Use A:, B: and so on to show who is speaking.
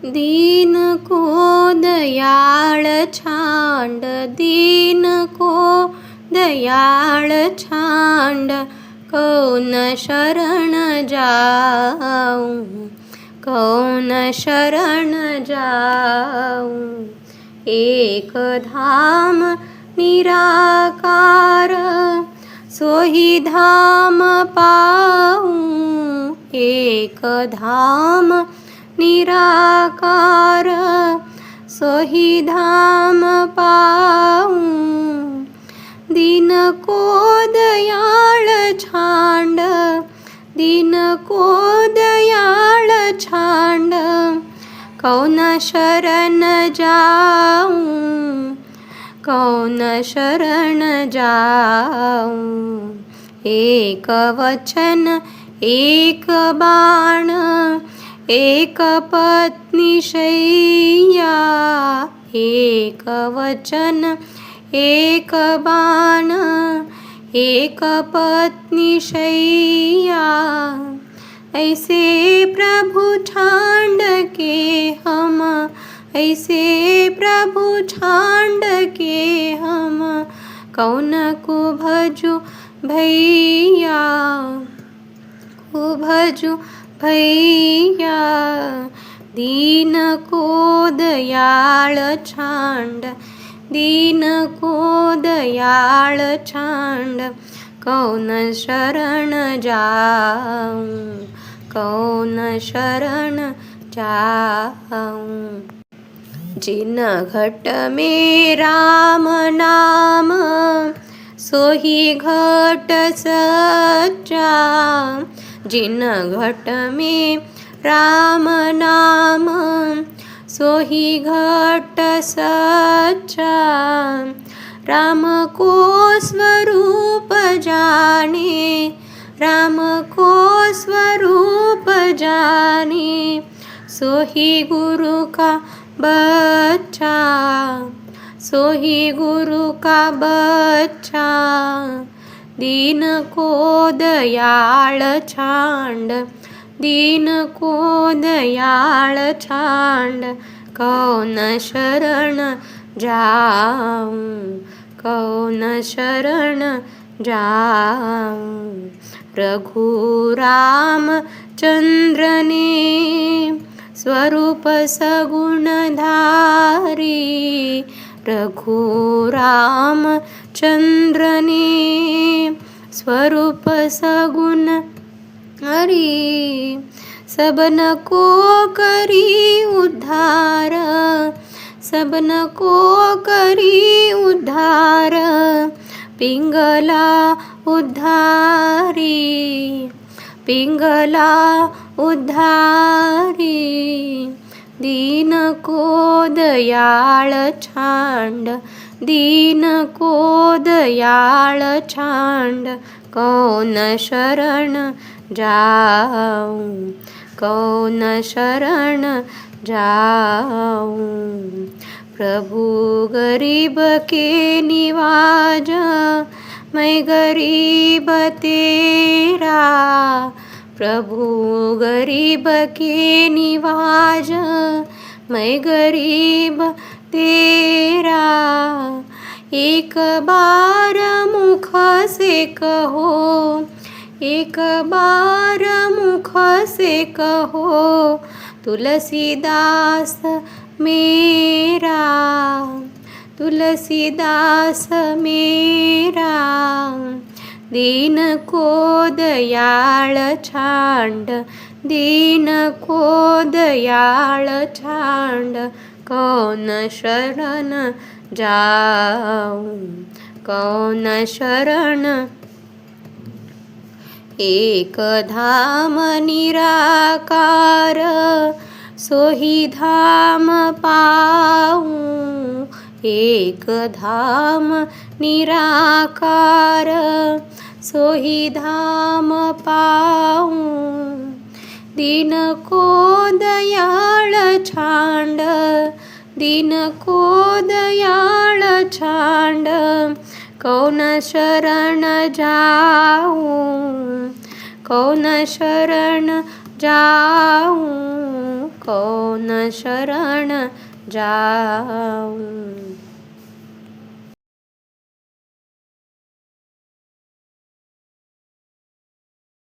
A: दीन को दयाळ छांड, दीन को दयाळ छांड, कौन शरण जाऊं, कौन शरण जाऊं. एक धाम निराकार, सोही धाम पाऊं. एक धाम निराकार, सोही धाम पाऊं. दीन को दयाळ छांड, दीन को दयाळ छांड, कौन शरण जाऊं, कौन शरण जाऊं. एक वचन एक बाण, एक पत्नी शय्या. एक वचन एक बाण, एक पत्नी शय्या. ऐसे प्रभु छांड के हम, ऐसे प्रभु छांड के हम, कौन को भजू भैया, को भजू भैया. दीन को दयाळ छांड, दीन को दयाळ छांड, कौन शरण जाऊं, कौन शरण जाऊं. जिन घट में राम नाम, सोही घट सच्चा. जिन घट में राम नाम, सोही घट सच्चा. राम को स्वरूप जाने, राम को स्वरूप जाने, सोही गुरु का बच्चा, सोही गुरु का बच्चा. दीन को दयाळ छांड, दीन को दयाळ छांड, कौन शरण जाऊं, कौन शरण जाऊं. रघुराम चंद्र ने स्वरूप सगुण धारी. रघुराम चंद्र ने स्वरूप सगुण हरी. सबन को करी उद्धार, सबन को करी उद्धार, पिंगला उद्धारी, पिंगला उद्धारी. दीन को दयाळ छांड, दीन को दयाळ छांड, कौन शरण जाऊं, कौन शरण जाऊं. प्रभु गरीब के निवाज, मैं गरीब तेरा. प्रभु गरीब के निवाज, मैं गरीब तेरा. एक बार मुख से कहो, एक बार मुख से कहो, तुलसीदास मेरा, तुलसीदास मेरा. दीन को दयाळ छांड, दीन को दयाळ छांड, कौन शरण जाऊं, कौन शरण. एक धाम निराकार, सोही धाम पाऊं. एक धाम निराकार, सोही धाम पाऊं. दीन को दयाळ छांड, दीन को दयाळ छांड, कौन शरण जाऊं, कौन शरण जाऊं. कौन शरण जाऊं।